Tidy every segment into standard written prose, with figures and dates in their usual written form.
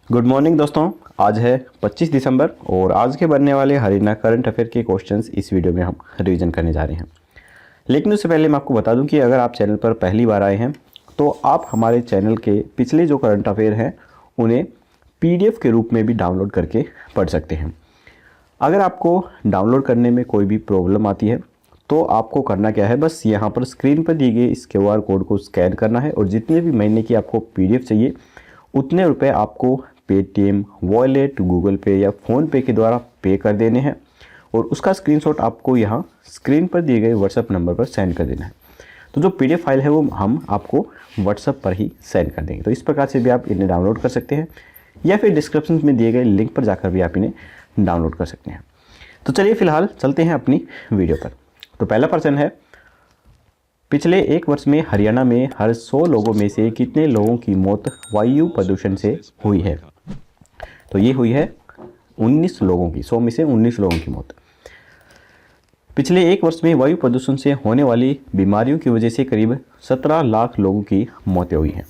Good morning दोस्तों। आज है 25 दिसंबर और आज के बनने वाले हरियाणा करंट अफेयर के क्वेश्चंस इस वीडियो में हम रिवीजन करने जा रहे हैं। लेकिन उससे पहले मैं आपको बता दूं कि अगर आप चैनल पर पहली बार आए हैं तो आप हमारे चैनल के पिछले जो करंट अफेयर हैं उन्हें PDF के रूप में भी डाउनलोड करके पढ़ सकते हैं। अगर आपको डाउनलोड करने में कोई भी प्रॉब्लम आती है तो आपको करना क्या है, बस यहाँ पर स्क्रीन पर दी गई इस QR कोड को स्कैन करना है और जितने भी महीने की आपको PDF चाहिए उतने रुपए आपको पेटीएम, वॉलेट, गूगल पे या फ़ोन पे के द्वारा पे कर देने हैं और उसका स्क्रीनशॉट आपको यहाँ स्क्रीन पर दिए गए व्हाट्सएप नंबर पर सेंड कर देना है। तो जो PDF फाइल है वो हम आपको व्हाट्सएप पर ही सेंड कर देंगे। तो इस प्रकार से भी आप इन्हें डाउनलोड कर सकते हैं या फिर डिस्क्रिप्शन में दिए गए लिंक पर जाकर भी आप इन्हें डाउनलोड कर सकते हैं। तो चलिए फिलहाल चलते हैं अपनी वीडियो पर। तो पहला प्रश्न है, पिछले एक वर्ष में हरियाणा में हर 100 लोगों में से कितने लोगों की मौत वायु प्रदूषण से हुई है? तो ये हुई है 19 लोगों की, 100 में से 19 लोगों की मौत। पिछले एक वर्ष में वायु प्रदूषण से होने वाली बीमारियों की वजह से करीब 17 लाख लोगों की मौतें हुई हैं।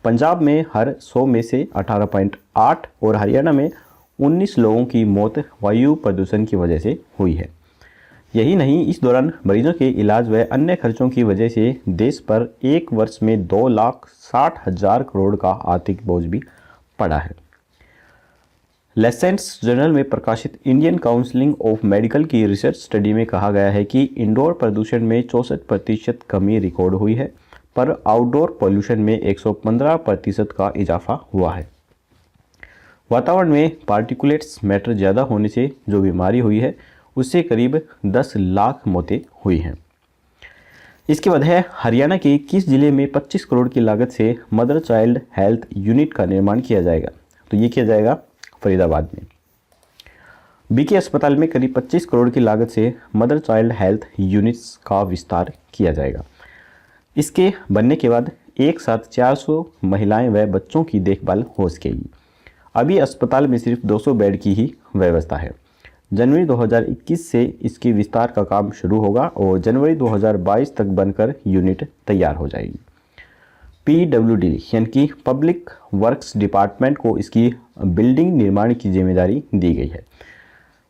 पंजाब में हर 100 में से 18.8 और हरियाणा में 19 लोगों की मौत वायु प्रदूषण की वजह से हुई है। यही नहीं, इस दौरान मरीजों के इलाज व अन्य खर्चों की वजह से देश पर एक वर्ष में 2,60,000 करोड़ का आर्थिक बोझ भी पड़ा है। लेसेंट्स जर्नल में प्रकाशित इंडियन काउंसिल ऑफ मेडिकल की रिसर्च स्टडी में कहा गया है कि इंडोर प्रदूषण में 64% कमी रिकॉर्ड हुई है, पर आउटडोर पॉल्यूशन में 115% का इजाफा हुआ है। वातावरण में पार्टिकुलेट्स मैटर ज़्यादा होने से जो बीमारी हुई है उससे करीब 10 लाख मौतें हुई हैं। इसके बाद है, हरियाणा के किस जिले में 25 करोड़ की लागत से मदर चाइल्ड हेल्थ यूनिट का निर्माण किया जाएगा? तो ये किया जाएगा फरीदाबाद में। BK अस्पताल में करीब 25 करोड़ की लागत से मदर चाइल्ड हेल्थ यूनिट्स का विस्तार किया जाएगा। इसके बनने के बाद एक साथ 400 महिलाएं व बच्चों की देखभाल हो सकेगी। अभी अस्पताल में सिर्फ 200 बेड की ही व्यवस्था है। जनवरी 2021 से इसके विस्तार का काम शुरू होगा और जनवरी 2022 तक बनकर यूनिट तैयार हो जाएगी। PWD यानी कि पब्लिक वर्क्स डिपार्टमेंट को इसकी बिल्डिंग निर्माण की जिम्मेदारी दी गई है।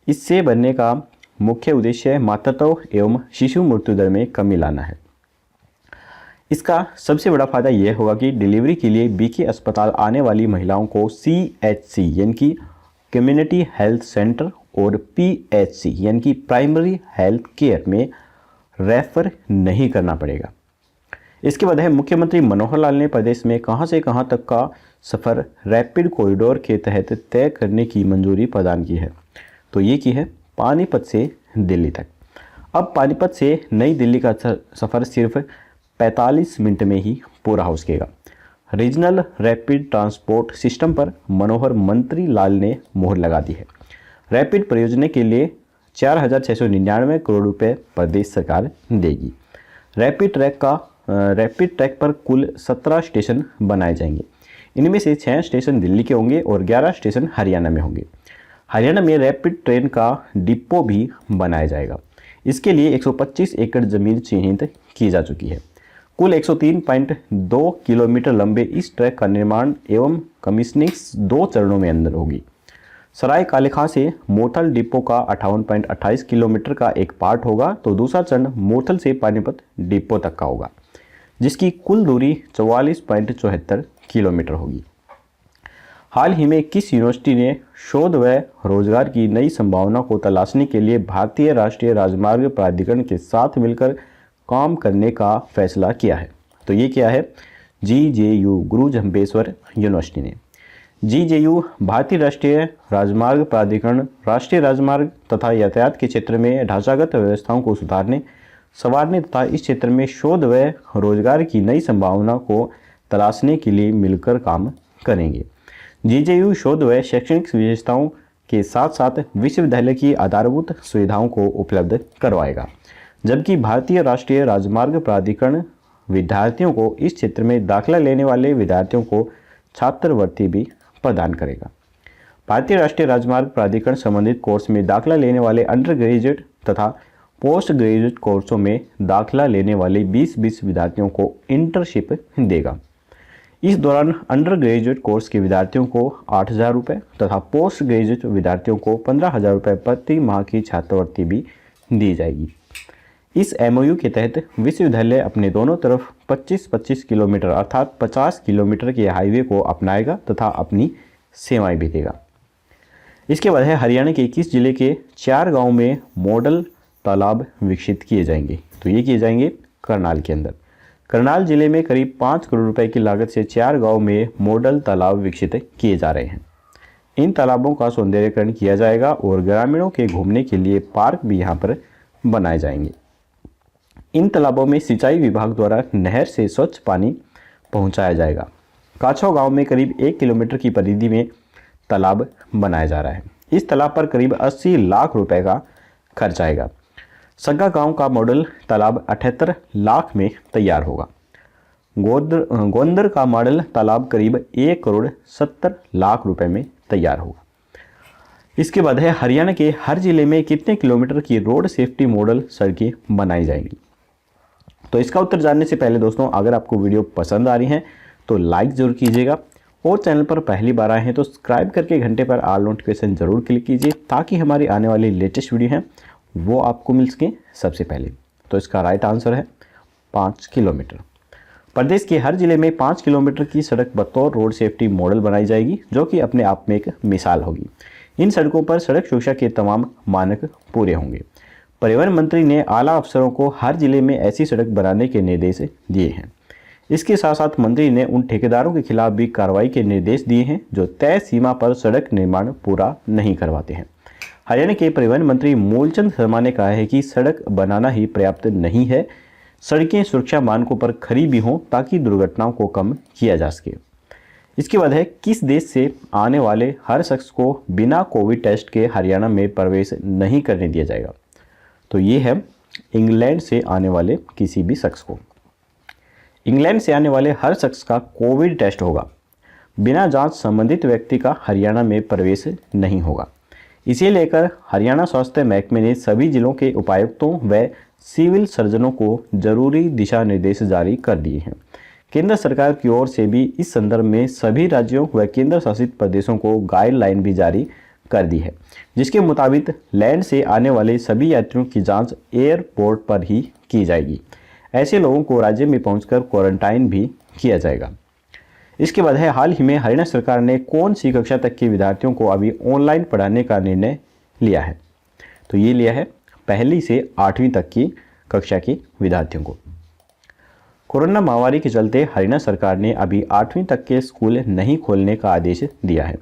इससे बनने का मुख्य उद्देश्य मातृत्व एवं शिशु मृत्यु दर में कमी लाना है। इसका सबसे बड़ा फायदा यह होगा कि डिलीवरी के लिए BK अस्पताल आने वाली महिलाओं को CHC यानी कि कम्युनिटी हेल्थ सेंटर और PHC यानी कि प्राइमरी हेल्थ केयर में रेफर नहीं करना पड़ेगा। इसके बाद है, मुख्यमंत्री मनोहर लाल ने प्रदेश में कहां से कहां तक का सफ़र रैपिड कॉरिडोर के तहत तय करने की मंजूरी प्रदान की है? तो ये की है पानीपत से दिल्ली तक। अब पानीपत से नई दिल्ली का सफ़र सिर्फ 45 मिनट में ही पूरा हो सकेगा। रीजनल रैपिड ट्रांसपोर्ट सिस्टम पर मनोहर मंत्री लाल ने मोहर लगा दी है। रैपिड परियोजना के लिए 4,699 करोड़ रुपए प्रदेश सरकार देगी। रैपिड ट्रैक पर कुल 17 स्टेशन बनाए जाएंगे। इनमें से 6 स्टेशन दिल्ली के होंगे और 11 स्टेशन हरियाणा में होंगे। हरियाणा में रैपिड ट्रेन का डिपो भी बनाया जाएगा। इसके लिए 125 एकड़ जमीन चिन्हित की जा चुकी है। कुल 103.2 किलोमीटर लंबे इस ट्रैक का निर्माण एवं कमीशनिंग 2 चरणों में अंदर होगी। सराय कालेखां से मोरथल डिपो का 58.28 किलोमीटर का एक पार्ट होगा, तो दूसरा चरण मोरथल से पानीपत डिपो तक का होगा, जिसकी कुल दूरी 44.74 किलोमीटर होगी। हाल ही में किस यूनिवर्सिटी ने शोध व रोजगार की नई संभावना को तलाशने के लिए भारतीय राष्ट्रीय राजमार्ग प्राधिकरण के साथ मिलकर काम करने का फैसला किया है? तो ये क्या है? GJU गुरु जम्बेश्वर यूनिवर्सिटी ने। GJU भारतीय राष्ट्रीय राजमार्ग प्राधिकरण राष्ट्रीय राजमार्ग तथा यातायात के क्षेत्र में ढांचागत व्यवस्थाओं को सुधारने, संवारने तथा इस क्षेत्र में शोध व रोजगार की नई संभावना को तलाशने के लिए मिलकर काम करेंगे। GJU शोध व शैक्षणिक विशेषताओं के साथ साथ विश्वविद्यालय की आधारभूत सुविधाओं को उपलब्ध करवाएगा, जबकि भारतीय राष्ट्रीय राजमार्ग प्राधिकरण विद्यार्थियों को इस क्षेत्र में दाखिला लेने वाले विद्यार्थियों को छात्रवृत्ति भी प्रदान करेगा। भारतीय राष्ट्रीय राजमार्ग प्राधिकरण संबंधित कोर्स में दाखिला लेने वाले अंडर ग्रेजुएट तथा पोस्ट ग्रेजुएट कोर्सों में दाखिला लेने वाले 20 विद्यार्थियों को इंटर्नशिप देगा। इस दौरान अंडर ग्रेजुएट कोर्स के विद्यार्थियों को 8,000 रुपये तथा पोस्ट ग्रेजुएट विद्यार्थियों को 15,000 रुपये प्रति माह की छात्रवृत्ति भी दी जाएगी। इस MOU के तहत विश्वविद्यालय अपने दोनों तरफ 25-25 किलोमीटर अर्थात 50 किलोमीटर के हाईवे को अपनाएगा तथा अपनी सेवाएं भी देगा। इसके बाद है हरियाणा के 21 जिले के 4 गाँव में मॉडल तालाब विकसित किए जाएंगे। तो ये किए जाएंगे करनाल के अंदर। करनाल जिले में करीब 5 करोड़ रुपए की लागत से 4 गांव में मॉडल तालाब विकसित किए जा रहे हैं। इन तालाबों का सौंदर्यीकरण किया जाएगा और ग्रामीणों के घूमने के लिए पार्क भी यहां पर बनाए जाएंगे। इन तालाबों में सिंचाई विभाग द्वारा नहर से स्वच्छ पानी पहुंचाया जाएगा। काछो गांव में करीब 1 किलोमीटर की परिधि में तालाब बनाया जा रहा है। इस तालाब पर करीब 80 लाख रुपए का खर्च आएगा। सग्गा गांव का मॉडल तालाब 78 लाख में तैयार होगा। गोंदर का मॉडल तालाब करीब 1 करोड़ 70 लाख रुपए में तैयार होगा। इसके बाद है हरियाणा के हर जिले में कितने किलोमीटर की रोड सेफ्टी मॉडल सड़कें बनाई जाएंगी। तो इसका उत्तर जानने से पहले दोस्तों, अगर आपको वीडियो पसंद आ रही है तो लाइक जरूर कीजिएगा और चैनल पर पहली बार आए हैं तो सब्सक्राइब करके घंटे पर ऑल नोटिफिकेशन जरूर क्लिक कीजिए ताकि हमारी आने वाली लेटेस्ट वीडियो है वो आपको मिल सके सबसे पहले। तो इसका राइट आंसर है 5 किलोमीटर। प्रदेश के हर जिले में 5 किलोमीटर की सड़क बतौर रोड सेफ्टी मॉडल बनाई जाएगी, जो कि अपने आप में एक मिसाल होगी। इन सड़कों पर सड़क सुरक्षा के तमाम मानक पूरे होंगे। परिवहन मंत्री ने आला अफसरों को हर जिले में ऐसी सड़क बनाने के निर्देश दिए हैं। इसके साथ साथ मंत्री ने उन ठेकेदारों के खिलाफ भी कार्रवाई के निर्देश दिए हैं जो तय सीमा पर सड़क निर्माण पूरा नहीं करवाते हैं। हरियाणा के परिवहन मंत्री मूलचंद शर्मा ने कहा है कि सड़क बनाना ही पर्याप्त नहीं है, सड़कें सुरक्षा मानकों पर खरी भी हों ताकि दुर्घटनाओं को कम किया जा सके। इसके बाद है किस देश से आने वाले हर शख्स को बिना कोविड टेस्ट के हरियाणा में प्रवेश नहीं करने दिया जाएगा। तो ये है इंग्लैंड से आने वाले किसी भी शख्स को। इंग्लैंड से आने वाले हर शख्स का कोविड टेस्ट होगा। बिना जांच संबंधित व्यक्ति का हरियाणा में प्रवेश नहीं होगा। इसे लेकर हरियाणा स्वास्थ्य महकमे ने सभी जिलों के उपायुक्तों व सिविल सर्जनों को जरूरी दिशा निर्देश जारी कर दिए हैं। केंद्र सरकार की ओर से भी इस संदर्भ में सभी राज्यों व केंद्र शासित प्रदेशों को गाइडलाइन भी जारी कर दी है, जिसके मुताबिक लैंड से आने वाले सभी यात्रियों की जांच एयरपोर्ट पर ही की जाएगी। ऐसे लोगों को राज्य में पहुंचकर क्वारंटाइन भी किया जाएगा। इसके बाद है हाल ही में हरियाणा सरकार ने कौन सी कक्षा तक के विद्यार्थियों को अभी ऑनलाइन पढ़ाने का निर्णय लिया है। तो ये लिया है 1ली से 8वीं तक की कक्षा के विद्यार्थियों को। कोरोना महामारी के चलते हरियाणा सरकार ने अभी 8वीं तक के स्कूल नहीं खोलने का आदेश दिया है।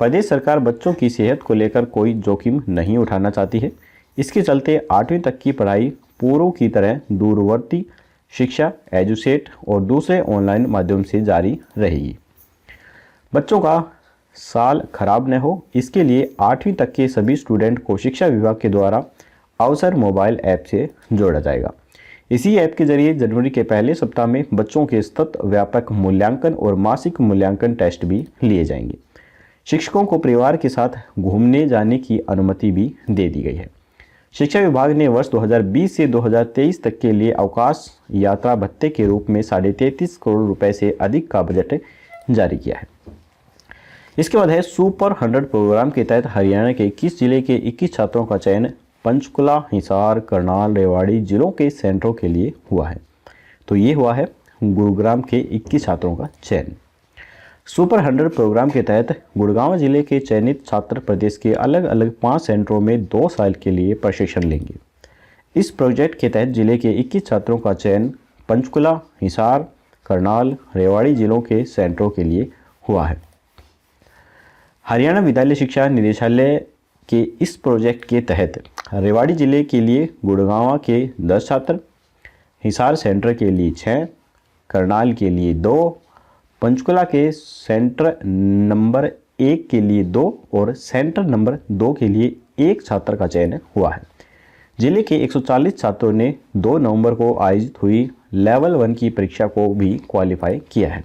प्रदेश सरकार बच्चों की सेहत को लेकर कोई जोखिम नहीं उठाना चाहती है। इसके चलते 8वीं तक की पढ़ाई पूर्व की तरह दूरवर्ती शिक्षा, एजुसेट और दूसरे ऑनलाइन माध्यम से जारी रहेगी। बच्चों का साल खराब न हो, इसके लिए 8वीं तक के सभी स्टूडेंट को शिक्षा विभाग के द्वारा अवसर मोबाइल ऐप से जोड़ा जाएगा। इसी ऐप के जरिए जनवरी के पहले सप्ताह में बच्चों के सतत व्यापक मूल्यांकन और मासिक मूल्यांकन टेस्ट भी लिए जाएंगे। शिक्षकों को परिवार के साथ घूमने जाने की अनुमति भी दे दी गई है। शिक्षा विभाग ने वर्ष 2020 से 2023 तक के लिए अवकाश यात्रा भत्ते के रूप में 33.5 करोड़ रुपए से अधिक का बजट जारी किया है। इसके बाद है सुपर 100 प्रोग्राम के तहत हरियाणा के 21 जिले के 21 छात्रों का चयन पंचकुला, हिसार, करनाल, रेवाड़ी जिलों के सेंटरों के लिए हुआ है। तो ये हुआ है गुरुग्राम के 21 छात्रों का चयन। सुपर 100 प्रोग्राम के तहत गुड़गांव जिले के चयनित छात्र प्रदेश के अलग अलग 5 सेंटरों में 2 साल के लिए प्रशिक्षण लेंगे। इस प्रोजेक्ट के तहत जिले के 21 छात्रों का चयन पंचकुला, हिसार, करनाल, रेवाड़ी जिलों के सेंटरों के लिए हुआ है। हरियाणा विद्यालय शिक्षा निदेशालय के इस प्रोजेक्ट के तहत रेवाड़ी जिले के लिए गुड़गांव के 10 छात्र, हिसार सेंटर के लिए 6, करनाल के लिए 2, पंचकुला के सेंटर नंबर 1 के लिए 2 और सेंटर नंबर 2 के लिए 1 छात्र का चयन हुआ है। जिले के 140 छात्रों ने 2 नवंबर को आयोजित हुई लेवल 1 की परीक्षा को भी क्वालिफाई किया है,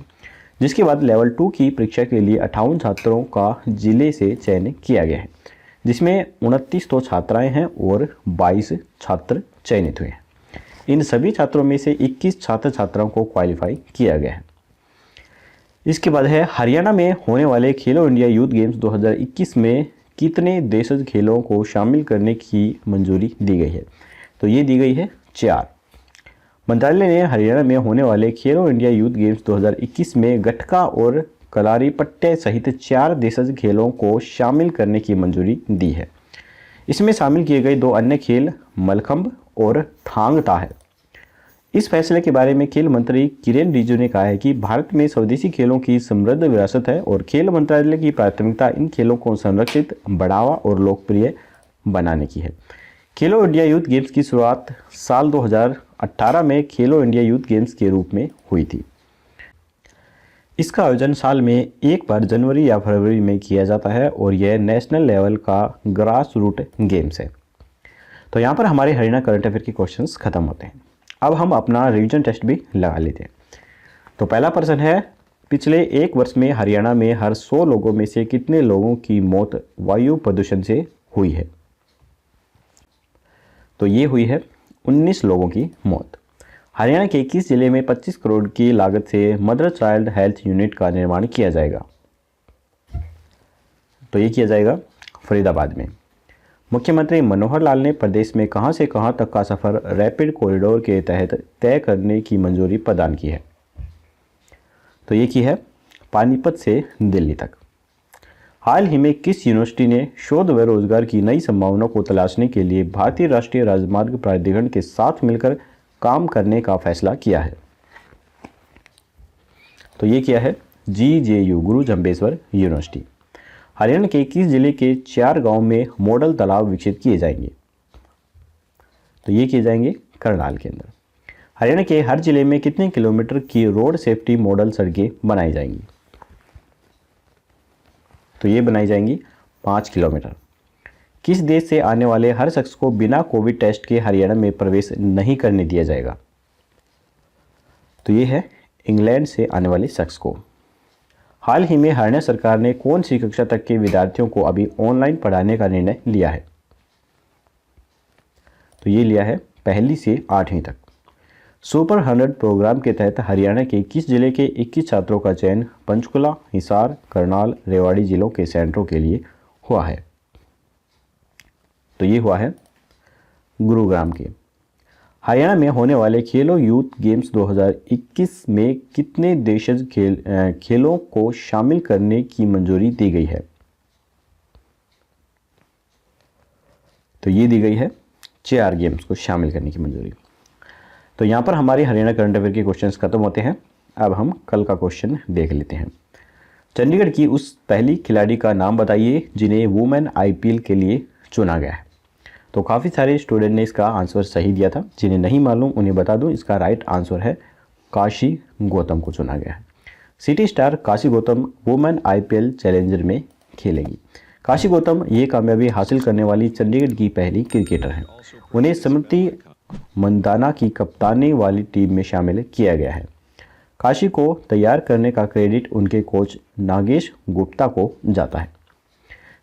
जिसके बाद लेवल 2 की परीक्षा के लिए 58 छात्रों का जिले से चयन किया गया है, जिसमें 29 तो छात्राएं हैं और 22 छात्र चयनित हुए हैं। इन सभी छात्रों में से 21 छात्र छात्राओं को क्वालिफाई किया गया है। इसके बाद है हरियाणा में होने वाले खेलो इंडिया यूथ गेम्स 2021 में कितने देशज खेलों को शामिल करने की मंजूरी दी गई है? तो ये दी गई है 4। मंत्रालय ने हरियाणा में होने वाले खेलो इंडिया यूथ गेम्स 2021 में गटका और कलारीपट्टे सहित 4 देशज खेलों को शामिल करने की मंजूरी दी है। इसमें शामिल किए गए 2 अन्य खेल मलखंब और थांग ता है। इस फैसले के बारे में खेल मंत्री किरेन रिजिजू ने कहा है कि भारत में स्वदेशी खेलों की समृद्ध विरासत है और खेल मंत्रालय की प्राथमिकता इन खेलों को संरक्षित, बढ़ावा और लोकप्रिय बनाने की है। खेलो इंडिया यूथ गेम्स की शुरुआत साल 2018 में खेलो इंडिया यूथ गेम्स के रूप में हुई थी। इसका आयोजन साल में एक बार जनवरी या फरवरी में किया जाता है और यह नेशनल लेवल का ग्रास रूट गेम्स है। तो यहाँ पर हमारे हरियाणा करंट अफेयर के क्वेश्चंस खत्म होते हैं। अब हम अपना रिवीजन टेस्ट भी लगा लेते हैं। तो पहला प्रश्न है, पिछले 1 वर्ष में हरियाणा में हर 100 लोगों में से कितने लोगों की मौत वायु प्रदूषण से हुई है? तो ये हुई है 19 लोगों की मौत। हरियाणा के किस जिले में 25 करोड़ की लागत से मदर चाइल्ड हेल्थ यूनिट का निर्माण किया जाएगा? तो ये किया जाएगा फरीदाबाद में। मुख्यमंत्री मनोहर लाल ने प्रदेश में कहां से कहां तक का सफर रैपिड कॉरिडोर के तहत तय करने की मंजूरी प्रदान की है? तो ये की है पानीपत से दिल्ली तक। हाल ही में किस यूनिवर्सिटी ने शोध व रोजगार की नई संभावनाओं को तलाशने के लिए भारतीय राष्ट्रीय राजमार्ग प्राधिकरण के साथ मिलकर काम करने का फैसला किया है? तो ये किया है GJU गुरु जम्बेश्वर यूनिवर्सिटी। हरियाणा के किस जिले के 4 गांव में मॉडल तालाब विकसित किए जाएंगे? तो ये किए जाएंगे करनाल के अंदर। हरियाणा के हर जिले में कितने किलोमीटर की रोड सेफ्टी मॉडल सड़कें बनाई जाएंगी? तो ये बनाई जाएंगी 5 किलोमीटर। किस देश से आने वाले हर शख्स को बिना कोविड टेस्ट के हरियाणा में प्रवेश नहीं करने दिया जाएगा? तो ये है इंग्लैंड से आने वाले शख्स को। हाल ही में हरियाणा सरकार ने कौन सी कक्षा तक के विद्यार्थियों को अभी ऑनलाइन पढ़ाने का निर्णय लिया है? तो ये लिया है 1 से 8वीं तक। सुपर 100 प्रोग्राम के तहत हरियाणा के किस जिले के 21 छात्रों का चयन पंचकुला, हिसार, करनाल, रेवाड़ी जिलों के सेंटरों के लिए हुआ है? तो ये हुआ है गुरुग्राम के। हरियाणा में होने वाले खेलो यूथ गेम्स 2021 में कितने देशज खेलों को शामिल करने की मंजूरी दी गई है? तो ये दी गई है 4 गेम्स को शामिल करने की मंजूरी। तो यहाँ पर हमारे हरियाणा करंट अफेयर के क्वेश्चंस खत्म होते हैं। अब हम कल का क्वेश्चन देख लेते हैं। चंडीगढ़ की उस पहली खिलाड़ी का नाम बताइए जिन्हें वुमेन IPL के लिए चुना गया है। तो काफ़ी सारे स्टूडेंट ने इसका आंसर सही दिया था। जिन्हें नहीं मालूम उन्हें बता दूं, इसका राइट आंसर है काशी गौतम को चुना गया है। City star Kashi Gautam women IPL challenger में खेलेंगी। काशी गौतम ये कामयाबी हासिल करने वाली चंडीगढ़ की पहली क्रिकेटर हैं। उन्हें स्मृति मंदाना की कप्तानी वाली टीम में शामिल किया गया है। काशी को तैयार करने का क्रेडिट उनके कोच नागेश गुप्ता को जाता है।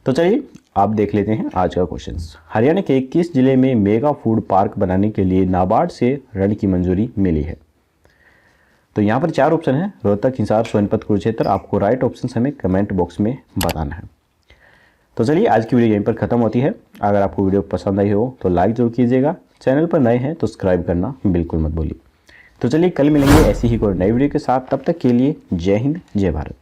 तो चलिए आप देख लेते हैं आज का क्वेश्चंस। हरियाणा के किस जिले में मेगा फूड पार्क बनाने के लिए नाबार्ड से ऋण की मंजूरी मिली है? तो यहाँ पर 4 ऑप्शन है, रोहतक, हिसार, सोनीपत, कुरुक्षेत्र। आपको राइट ऑप्शन हमें कमेंट बॉक्स में बताना है। तो चलिए आज की वीडियो यहीं पर खत्म होती है। अगर आपको वीडियो पसंद आई हो तो लाइक जरूर कीजिएगा। चैनल पर नए हैं तो सब्सक्राइब करना बिल्कुल मत भूलिए। तो चलिए कल मिलेंगे ऐसी ही कोई नई वीडियो के साथ। तब तक के लिए जय हिंद, जय भारत।